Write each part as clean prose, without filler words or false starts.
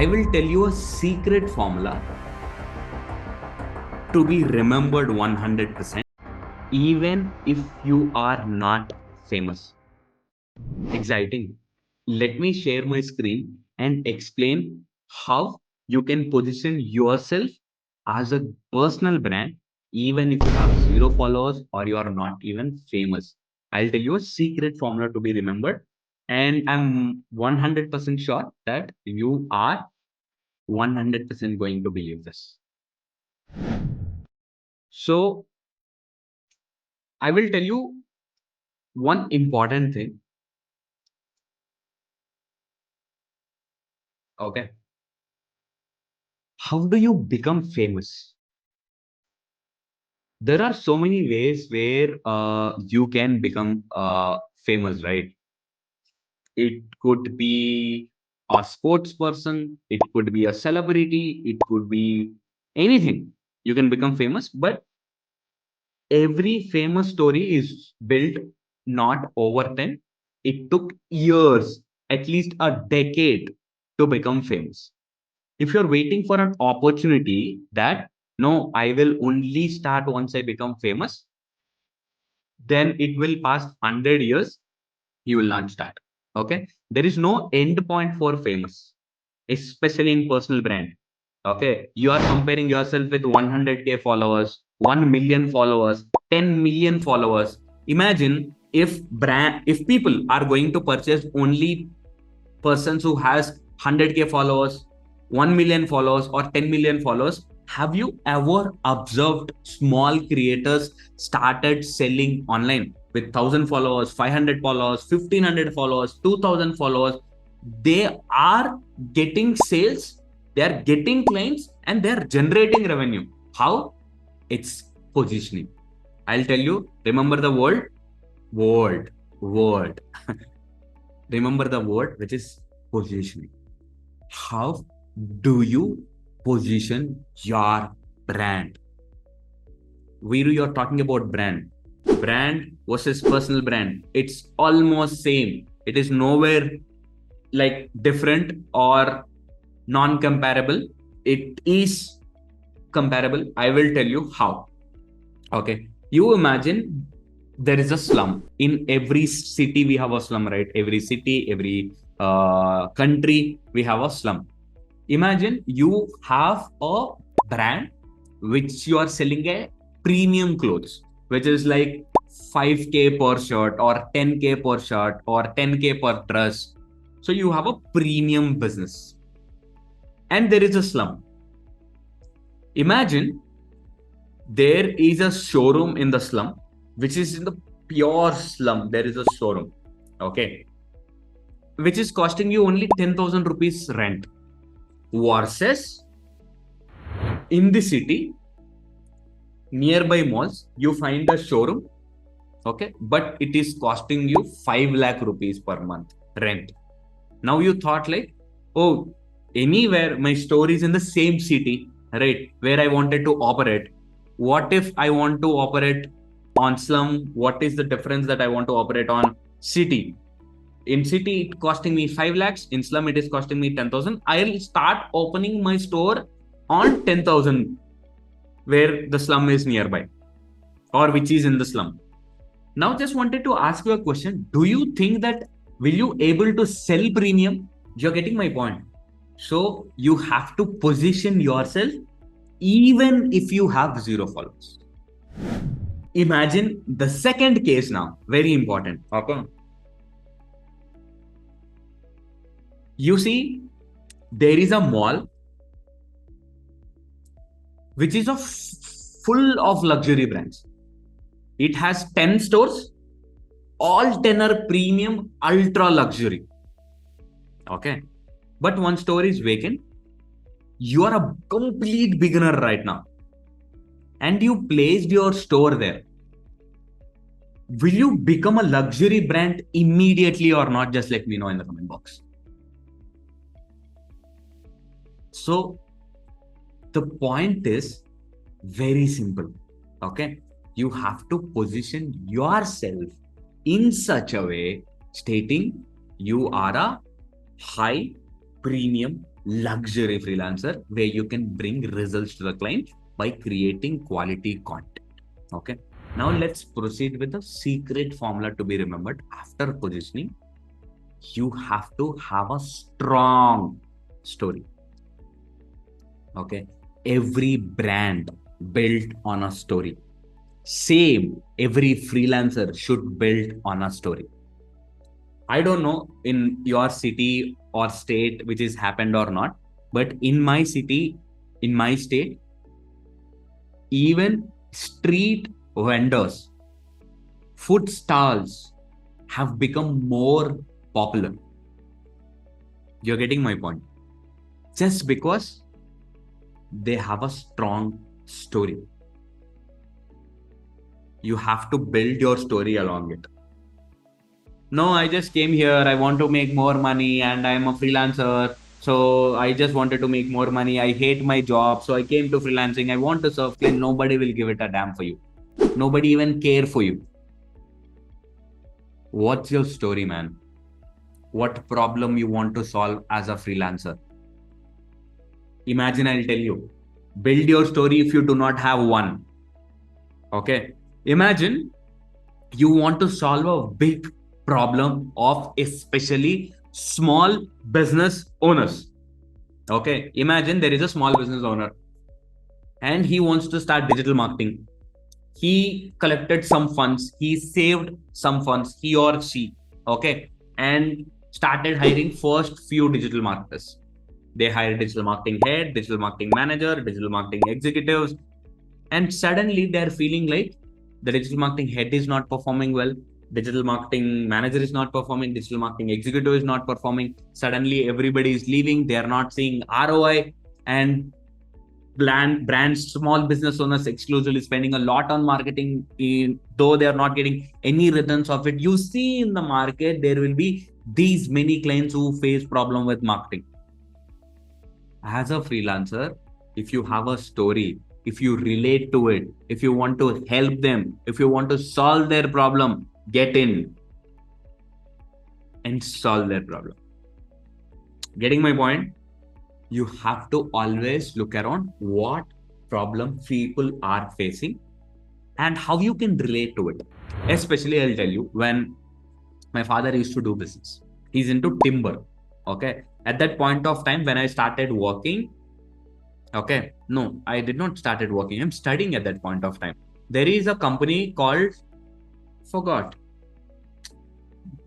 I will tell you a secret formula to be remembered 100%, even if you are not famous. Exciting. Let me share my screen and explain how you can position yourself as a personal brand, even if you have zero followers or you are not even famous. I'll tell you a secret formula to be remembered, and I'm 100% sure that you are 100% going to believe this. So, I will tell you one important thing. Okay. How do you become famous? There are so many ways where you can become famous, right? It could be a sports person, it could be a celebrity, it could be anything. You can become famous, but every famous story is built not over 10. It took years, at least a decade, to become famous. If you're waiting for an opportunity that, no, I will only start once I become famous, then it will pass 100 years, you will not start. Okay. There is no end point for famous, especially in personal brand. Okay. You are comparing yourself with 100K followers, 1 million followers, 10 million followers. Imagine if people are going to purchase only persons who has 100K followers, 1 million followers or 10 million followers. Have you ever observed small creators started selling online with 1000 followers, 500 followers, 1500 followers, 2000 followers? They are getting sales, they are getting clients, and they are generating revenue. How? It's positioning. I'll tell you, remember the word. Remember the word, which is positioning. How do you position your brand? You're talking about brand versus personal brand. It's almost same. It is nowhere like different or non-comparable. It is comparable. I will tell you how. Okay. You imagine there is a slum. In every city, we have a slum, right? Every city, every country, we have a slum. Imagine you have a brand which you are selling a premium clothes, which is like 5K per shirt or 10K per shirt or 10K per dress. So you have a premium business. And there is a slum. Imagine there is a showroom in the slum, which is in the pure slum. There is a showroom, okay, which is costing you only 10,000 rupees rent, versus in the city, nearby malls, you find a showroom, okay, but it is costing you 5 lakh rupees per month rent. Now you thought like, oh, anywhere my store is in the same city, right, where I wanted to operate. What if I want to operate on slum? What is the difference that I want to operate on city? In city, it costing me 5 lakhs. In slum, it is costing me 10,000. I'll start opening my store on 10,000, where the slum is nearby or which is in the slum. Now, just wanted to ask you a question. Do you think that will you able to sell premium? You're getting my point. So you have to position yourself even if you have zero followers. Imagine the second case now. Very important. Okay. You see, there is a mall which is full of luxury brands. It has 10 stores, all 10 are premium, ultra luxury. Okay. But one store is vacant. You are a complete beginner right now. And you placed your store there. Will you become a luxury brand immediately or not? Just let me know in the comment box. So the point is very simple. Okay. You have to position yourself in such a way stating you are a high premium luxury freelancer where you can bring results to the client by creating quality content. Okay. Now let's proceed with the secret formula to be remembered after positioning. You have to have a strong story. Okay. Every brand built on a story. Same, every freelancer should build on a story. I don't know in your city or state which is happened or not, but in my city, in my state, even street vendors, food stalls have become more popular. You're getting my point. Just because they have a strong story. You have to build your story along it. No, I just came here. I want to make more money and I'm a freelancer. So I just wanted to make more money. I hate my job. So I came to freelancing. I want to serve client. Nobody will give it a damn for you. Nobody even care for you. What's your story, man? What problem you want to solve as a freelancer? Imagine I'll tell you. Build your story if you do not have one. Okay. Imagine you want to solve a big problem of especially small business owners. Okay. Imagine there is a small business owner and he wants to start digital marketing. He collected some funds, he saved some funds, he or she, okay, and started hiring first few digital marketers. They hired digital marketing head, digital marketing manager, digital marketing executives, and suddenly they're feeling like the digital marketing head is not performing well, digital marketing manager is not performing, digital marketing executive is not performing. Suddenly everybody is leaving, they are not seeing ROI, and brands, small business owners exclusively spending a lot on marketing, though they are not getting any returns of it. You see in the market, there will be these many clients who face problem with marketing. As a freelancer, if you have a story, if you relate to it, if you want to help them, if you want to solve their problem, get in and solve their problem. Getting my point? You have to always look around what problem people are facing and how you can relate to it. Especially, I'll tell you, when my father used to do business, he's into timber. Okay. At that point of time, when I started working, okay, no, I did not started working. I'm studying at that point of time. There is a company called, forgot.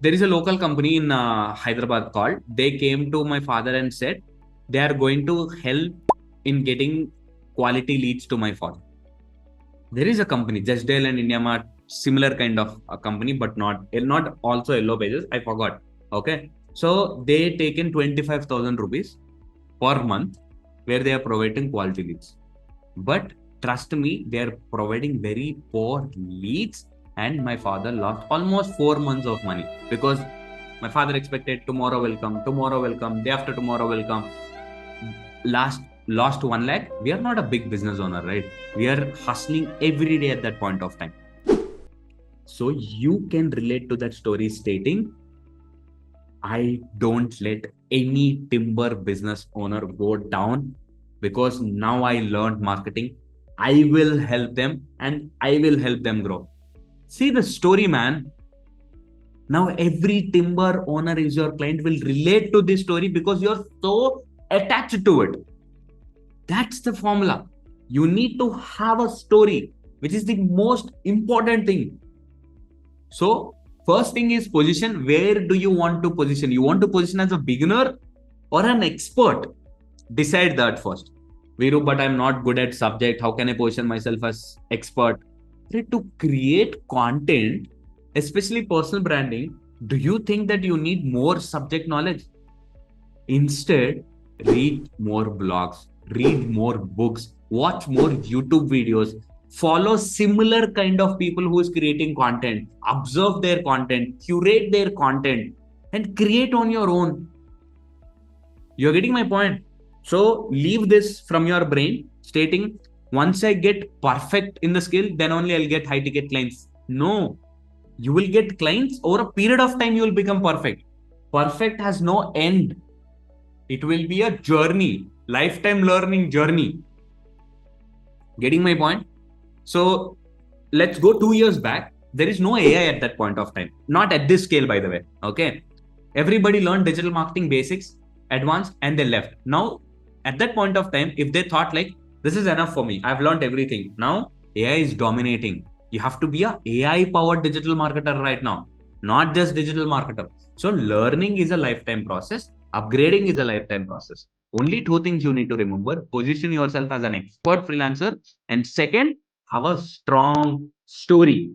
There is a local company in Hyderabad called, they came to my father and said, they are going to help in getting quality leads to my father. There is a company, Just Dale and India Mart, similar kind of a company, but not also Yellow Pages. I forgot. Okay. So they taken 25,000 rupees per month where they are providing quality leads. But trust me, they are providing very poor leads. And my father lost almost 4 months of money because my father expected tomorrow will come, day after tomorrow will come. Lost 1 lakh. We are not a big business owner, right? We are hustling every day at that point of time. So you can relate to that story stating, I don't let any timber business owner go down because now I learned marketing. I will help them and I will help them grow. See the story, man. Now every timber owner is your client will relate to this story because you're so attached to it. That's the formula. You need to have a story, which is the most important thing. So first thing is position. Where do you want to position? You want to position as a beginner or an expert? Decide that first. Viru, but I'm not good at subject. How can I position myself as expert? To create content, especially personal branding, do you think that you need more subject knowledge? Instead, read more blogs, read more books, watch more YouTube videos, follow similar kind of people who is creating content, observe their content, curate their content, and create on your own. You're getting my point. So leave this from your brain stating, once I get perfect in the skill, then only I'll get high ticket clients. No, you will get clients over a period of time. You will become perfect. Perfect has no end. It will be a journey, lifetime learning journey. Getting my point? So let's go 2 years back. There is no AI at that point of time. Not at this scale, by the way. Okay. Everybody learned digital marketing basics, advanced, and they left. Now, at that point of time, if they thought like, this is enough for me, I've learned everything. Now, AI is dominating. You have to be a AI powered digital marketer right now, not just digital marketer. So, learning is a lifetime process. Upgrading is a lifetime process. Only two things you need to remember: position yourself as an expert freelancer, and second, have a strong story.